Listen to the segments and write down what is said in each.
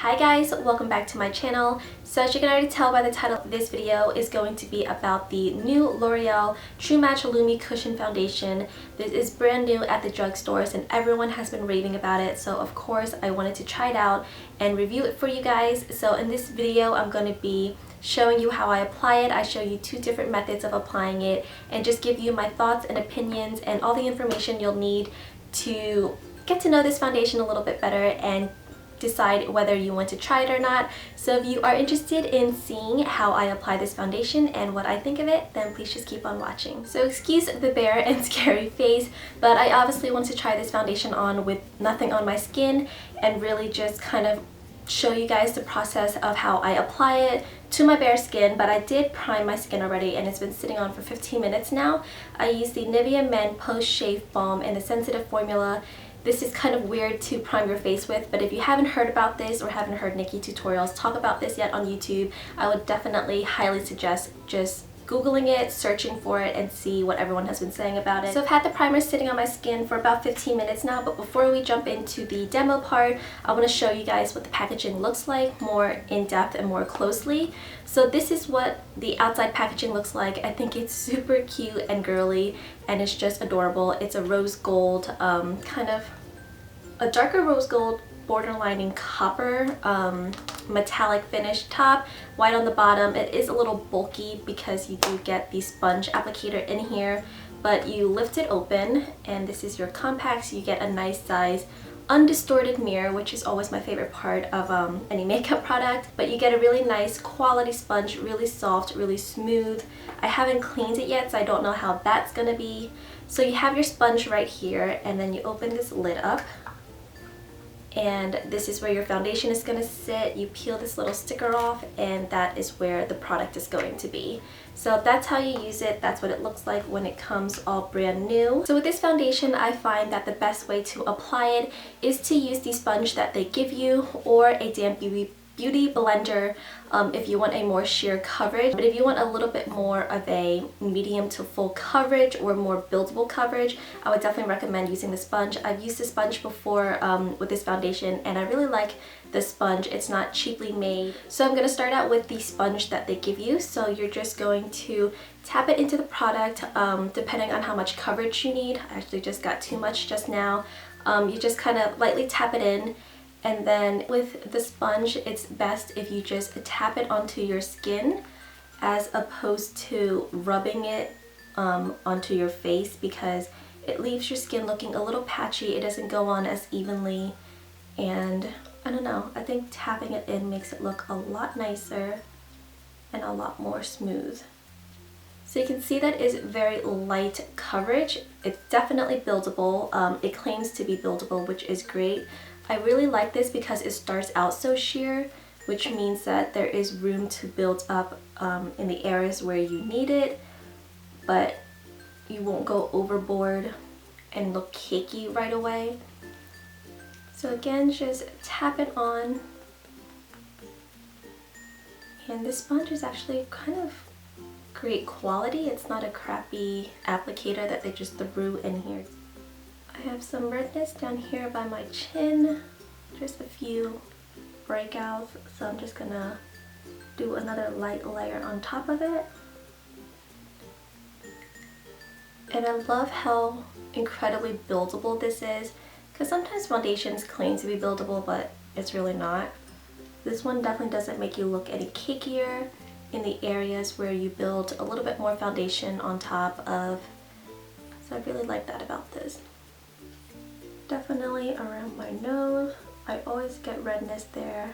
Hi guys, welcome back to my channel. So as you can already tell by the title, this video is going to be about the new L'Oreal True Match Lumi Cushion Foundation. This is brand new at the drugstores and everyone has been raving about it, so of course I wanted to try it out and review it for you guys. So in this video I'm going to be showing you how I apply it. I show you two different methods of applying it and just give you my thoughts and opinions and all the information you'll need to get to know this foundation a little bit better and decide whether you want to try it or not. So if you are interested in seeing how I apply this foundation and what I think of it, then please just keep on watching. So excuse the bare and scary face, but I obviously want to try this foundation on with nothing on my skin and really just kind of show you guys the process of how I apply it to my bare skin. But I did prime my skin already and it's been sitting on for 15 minutes now. I use the Nivea Men Post Shave Balm in the sensitive formula. This is kind of weird to prime your face with, but if you haven't heard about this or haven't heard Nikki tutorials talk about this yet on YouTube, I would definitely highly suggest just Googling it, searching for it, and see what everyone has been saying about it. So I've had the primer sitting on my skin for about 15 minutes now, but before we jump into the demo part, I want to show you guys what the packaging looks like more in depth and more closely. So this is what the outside packaging looks like. I think it's super cute and girly and it's just adorable. It's a rose gold, kind of a darker rose gold borderlining copper metallic finish top, white on the bottom. It is a little bulky because you do get the sponge applicator in here, but you lift it open and this is your compact, so you get a nice size undistorted mirror, which is always my favorite part of any makeup product. But you get a really nice quality sponge, really soft, really smooth. I haven't cleaned it yet, so I don't know how that's gonna be. So you have your sponge right here and then you open this lid up. And this is where your foundation is going to sit. You peel this little sticker off and that is where the product is going to be. So that's how you use it. That's what it looks like when it comes all brand new. So with this foundation, I find that the best way to apply it is to use the sponge that they give you or a damp beauty blender if you want a more sheer coverage. But if you want a little bit more of a medium to full coverage or more buildable coverage, I would definitely recommend using the sponge. I've used the sponge before with this foundation and I really like the sponge. It's not cheaply made. So I'm going to start out with the sponge that they give you. So you're just going to tap it into the product depending on how much coverage you need. I actually just got too much just now. You just kind of lightly tap it in. And then with the sponge, it's best if you just tap it onto your skin as opposed to rubbing it onto your face, because it leaves your skin looking a little patchy. It doesn't go on as evenly, and I don't know, I think tapping it in makes it look a lot nicer and a lot more smooth. So you can see that is very light coverage. It's definitely buildable. It claims to be buildable, which is great. I really like this because it starts out so sheer, which means that there is room to build up in the areas where you need it, but you won't go overboard and look cakey right away. So again, just tap it on. And this sponge is actually kind of great quality. It's not a crappy applicator that they just threw in here. I have some redness down here by my chin, just a few breakouts, so I'm just gonna do another light layer on top of it. And I love how incredibly buildable this is, because sometimes foundations claim to be buildable, but it's really not. This one definitely doesn't make you look any cakier in the areas where you build a little bit more foundation on top of. So I really like that about this. Definitely around my nose. I always get redness there.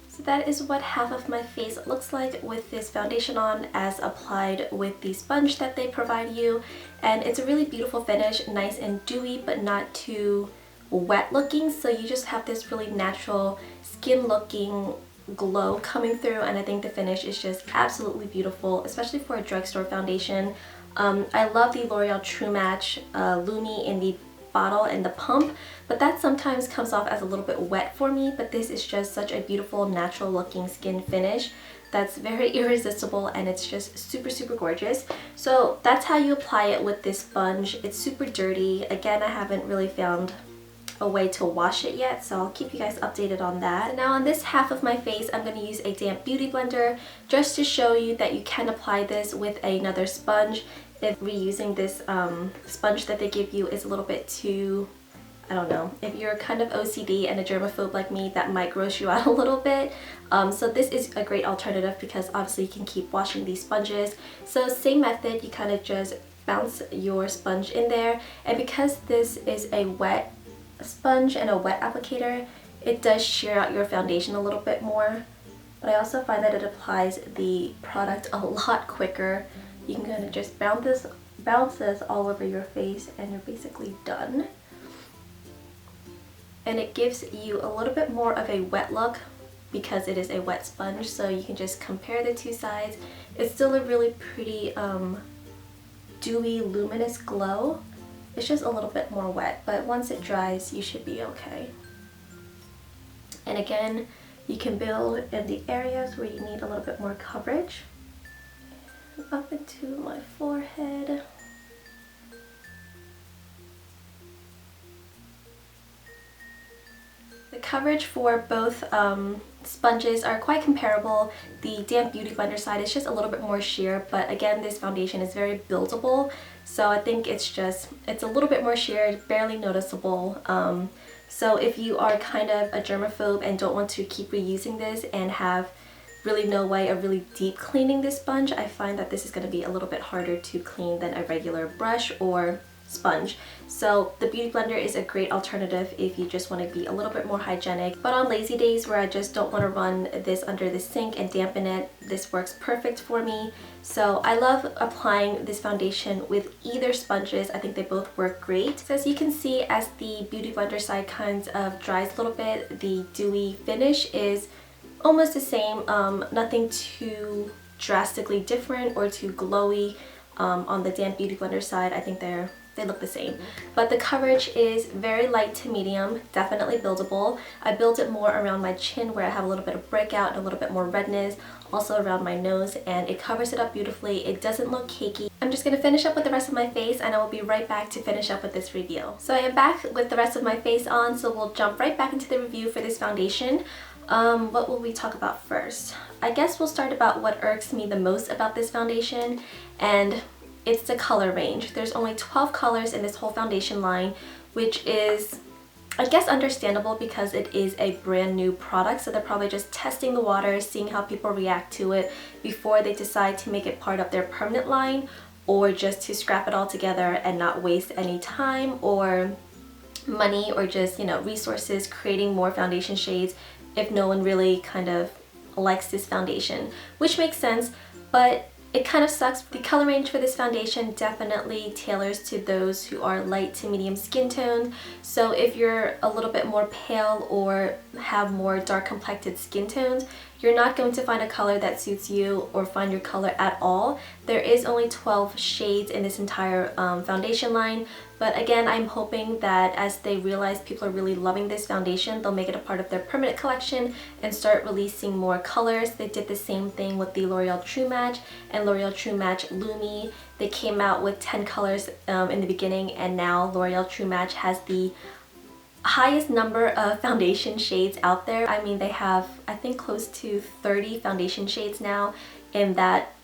So that is what half of my face looks like with this foundation on as applied with the sponge that they provide you. And it's a really beautiful finish, nice and dewy but not too wet looking. So you just have this really natural skin looking glow coming through, and I think the finish is just absolutely beautiful, especially for a drugstore foundation. I love the L'Oreal True Match Lumi in the bottle and the pump, but that sometimes comes off as a little bit wet for me, but this is just such a beautiful natural looking skin finish that's very irresistible, and it's just super gorgeous. So that's how you apply it with this sponge. It's super dirty. Again, I haven't really found a way to wash it yet, so I'll keep you guys updated on that. So now on this half of my face, I'm going to use a damp beauty blender just to show you that you can apply this with another sponge if reusing this sponge that they give you is a little bit too, I don't know, if you're kind of OCD and a germaphobe like me, that might gross you out a little bit. So this is a great alternative because obviously you can keep washing these sponges. So same method, you kind of just bounce your sponge in there, and because this is a wet sponge and a wet applicator, it does shear out your foundation a little bit more, but I also find that it applies the product a lot quicker. You can kind of just bounce this all over your face and you're basically done. And it gives you a little bit more of a wet look because it is a wet sponge, so you can just compare the two sides. It's still a really pretty dewy, luminous glow. It's just a little bit more wet, but once it dries, you should be okay. And again, you can build in the areas where you need a little bit more coverage. Up into my forehead. The coverage for both sponges are quite comparable. The damp beauty blender side is just a little bit more sheer, but again, this foundation is very buildable, so I think it's a little bit more sheer, barely noticeable. So if you are kind of a germaphobe and don't want to keep reusing this and have really no way of really deep cleaning this sponge, I find that this is going to be a little bit harder to clean than a regular brush or sponge. So the beauty blender is a great alternative if you just want to be a little bit more hygienic. But on lazy days where I just don't want to run this under the sink and dampen it, this works perfect for me. So I love applying this foundation with either sponges. I think they both work great. So as you can see, as the beauty blender side kind of dries a little bit, the dewy finish is almost the same. Nothing too drastically different or too glowy. On the damp beauty blender side, I think they look the same, but the coverage is very light to medium, definitely buildable. I built it more around my chin where I have a little bit of breakout and a little bit more redness, also around my nose, and it covers it up beautifully. It doesn't look cakey. I'm just going to finish up with the rest of my face and I will be right back to finish up with this review. So I am back with the rest of my face on, so we'll jump right back into the review for this foundation. What will we talk about first? I guess we'll start about what irks me the most about this foundation, and it's the color range. There's only 12 colors in this whole foundation line, which is, I guess, understandable because it is a brand new product, so they're probably just testing the waters, seeing how people react to it before they decide to make it part of their permanent line, or just to scrap it all together and not waste any time or money or just, you know, resources creating more foundation shades if no one really kind of likes this foundation, which makes sense, but it kind of sucks. The color range for this foundation definitely tailors to those who are light to medium skin tones. So if you're a little bit more pale or have more dark complected skin tones, you're not going to find a color that suits you or find your color at all. There is only 12 shades in this entire foundation line, but again, I'm hoping that as they realize people are really loving this foundation, they'll make it a part of their permanent collection and start releasing more colors. They did the same thing with the L'Oreal True Match and L'Oreal True Match Lumi. They came out with 10 colors in the beginning, and now L'Oreal True Match has the highest number of foundation shades out there. I mean, they have, I think, close to 30 foundation shades now in that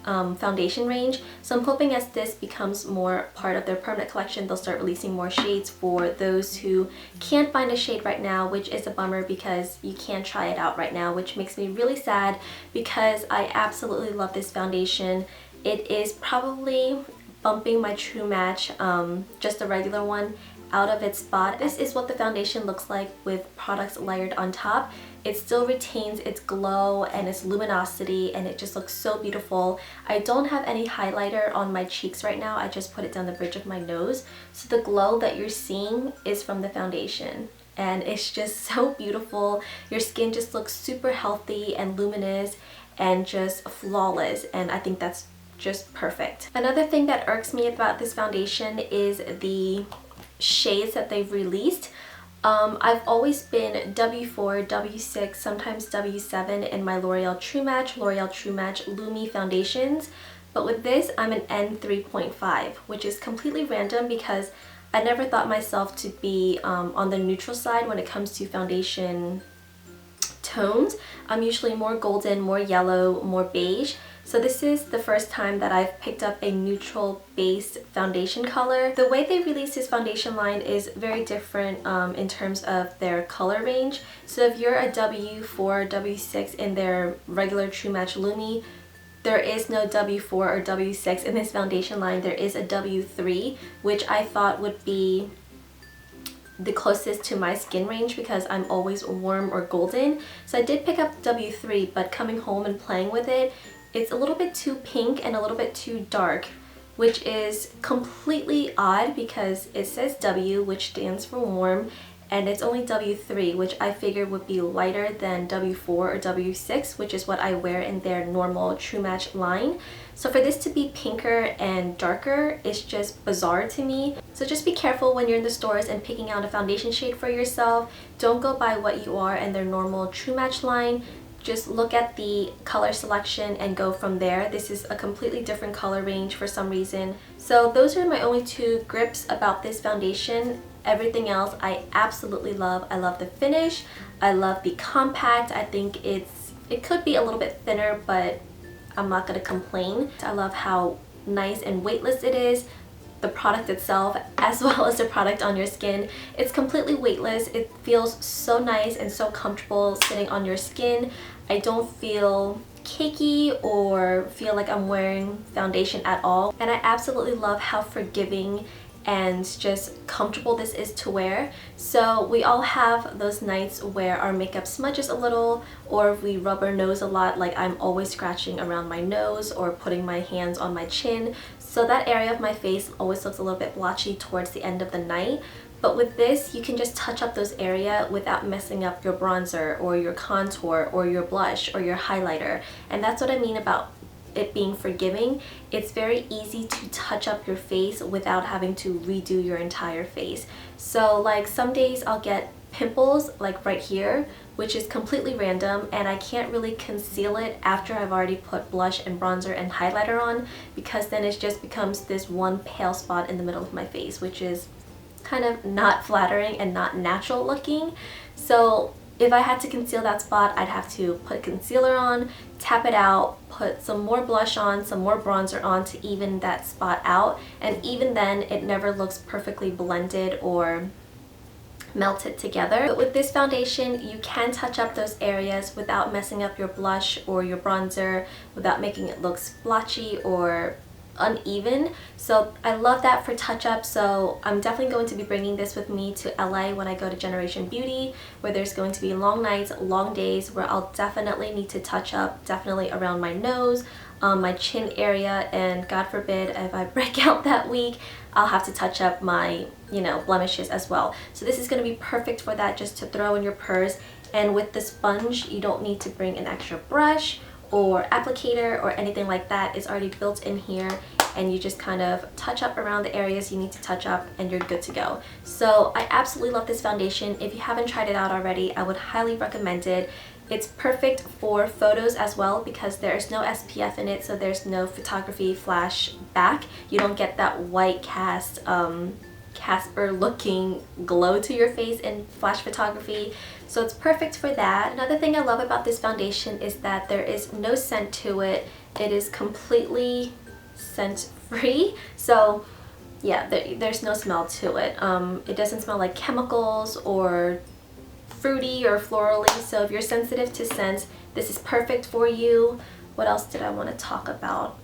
foundation range. So I'm hoping as this becomes more part of their permanent collection, they'll start releasing more shades for those who can't find a shade right now, which is a bummer because you can't try it out right now, which makes me really sad because I absolutely love this foundation. It is probably bumping my True Match, just a regular one, out of its spot. This is what the foundation looks like with products layered on top. It still retains its glow and its luminosity, and it just looks so beautiful. I don't have any highlighter on my cheeks right now. I just put it down the bridge of my nose. So the glow that you're seeing is from the foundation, and it's just so beautiful. Your skin just looks super healthy and luminous and just flawless, and I think that's just perfect. Another thing that irks me about this foundation is the shades that they've released. I've always been W4, W6, sometimes W7 in my L'Oreal True Match Lumi foundations, but with this I'm an N3.5, which is completely random because I never thought myself to be on the neutral side when it comes to foundation tones. I'm usually more golden, more yellow, more beige. So this is the first time that I've picked up a neutral based foundation color. The way they release this foundation line is very different in terms of their color range. So if you're a W4, W6 in their regular True Match Lumi, there is no W4 or W6 in this foundation line. There is a W3, which I thought would be the closest to my skin range because I'm always warm or golden. So I did pick up W3, but coming home and playing with it, it's a little bit too pink and a little bit too dark, which is completely odd because it says W, which stands for warm, and it's only W3, which I figured would be lighter than W4 or W6, which is what I wear in their normal True Match line. So for this to be pinker and darker, it's just bizarre to me. So just be careful when you're in the stores and picking out a foundation shade for yourself. Don't go by what you are in their normal True Match line. Just look at the color selection and go from there. This is a completely different color range for some reason. So those are my only two grips about this foundation. Everything else I absolutely love. I love the finish. I love the compact. I think it could be a little bit thinner, but I'm not gonna complain. I love how nice and weightless it is. The product itself, as well as the product on your skin, it's completely weightless. It feels so nice and so comfortable sitting on your skin. I don't feel cakey or feel like I'm wearing foundation at all. And I absolutely love how forgiving and just comfortable this is to wear. So we all have those nights where our makeup smudges a little, or we rub our nose a lot, like I'm always scratching around my nose or putting my hands on my chin. So that area of my face always looks a little bit blotchy towards the end of the night. But with this, you can just touch up those areas without messing up your bronzer or your contour or your blush or your highlighter. And that's what I mean about it being forgiving. It's very easy to touch up your face without having to redo your entire face. So like some days I'll get pimples like right here, which is completely random, and I can't really conceal it after I've already put blush and bronzer and highlighter on, because then it just becomes this one pale spot in the middle of my face, which is kind of not flattering and not natural looking. So if I had to conceal that spot, I'd have to put concealer on, tap it out, put some more blush on, some more bronzer on to even that spot out, and even then it never looks perfectly blended or melted together. But with this foundation, you can touch up those areas without messing up your blush or your bronzer, without making it look splotchy or uneven. So I love that for touch-up. So I'm definitely going to be bringing this with me to LA when I go to Generation Beauty, where there's going to be long nights, long days, where I'll definitely need to touch up, definitely around my nose, my chin area, and God forbid if I break out that week, I'll have to touch up my, blemishes as well. So this is going to be perfect for that, just to throw in your purse. And with the sponge, you don't need to bring an extra brush or applicator or anything like that. It's already built in here, and you just kind of touch up around the areas you need to touch up and you're good to go. So I absolutely love this foundation. If you haven't tried it out already, I would highly recommend it. It's perfect for photos as well because there's no SPF in it, so there's no photography flash back. You don't get that white cast Casper looking glow to your face in flash photography. So it's perfect for that. Another thing I love about this foundation is that there is no scent to it. It is completely scent free. So yeah, there's no smell to it. It doesn't smell like chemicals or fruity or florally. So if you're sensitive to scents, this is perfect for you. What else did I want to talk about?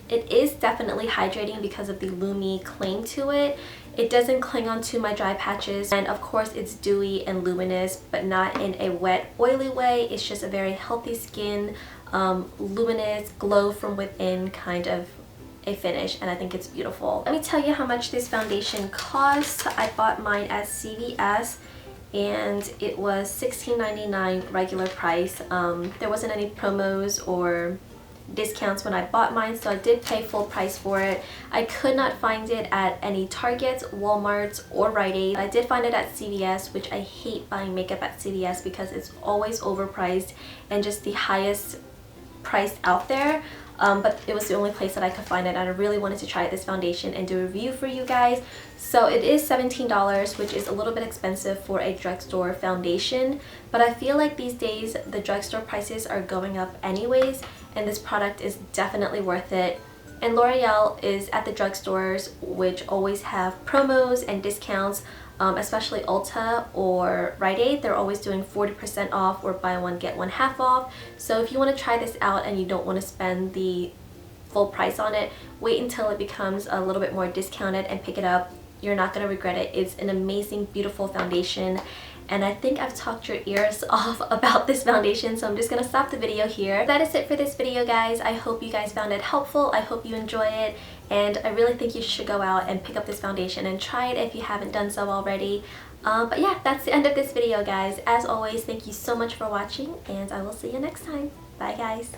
It is definitely hydrating because of the Lumi cling to it. It doesn't cling onto my dry patches, and of course it's dewy and luminous, but not in a wet, oily way. It's just a very healthy skin, luminous, glow from within kind of a finish, and I think it's beautiful. Let me tell you how much this foundation costs. I bought mine at CVS and it was $16.99 regular price. There wasn't any promos or discounts when I bought mine, so I did pay full price for it. I could not find it at any Targets, Walmarts, or Rite Aid. I did find it at CVS, which I hate buying makeup at CVS because it's always overpriced and just the highest price out there. But it was the only place that I could find it, and I really wanted to try this foundation and do a review for you guys. So it is $17, which is a little bit expensive for a drugstore foundation, but I feel like these days the drugstore prices are going up anyways, and this product is definitely worth it. And L'Oreal is at the drugstores, which always have promos and discounts, especially Ulta or Rite Aid. They're always doing 40% off or buy one get one half off. So if you want to try this out and you don't want to spend the full price on it, wait until it becomes a little bit more discounted and pick it up. You're not going to regret it. It's an amazing, beautiful foundation. And I think I've talked your ears off about this foundation, so I'm just gonna stop the video here. That is it for this video, guys. I hope you guys found it helpful. I hope you enjoy it, and I really think you should go out and pick up this foundation and try it if you haven't done so already. But yeah, that's the end of this video, guys. As always, thank you so much for watching, and I will see you next time. Bye, guys.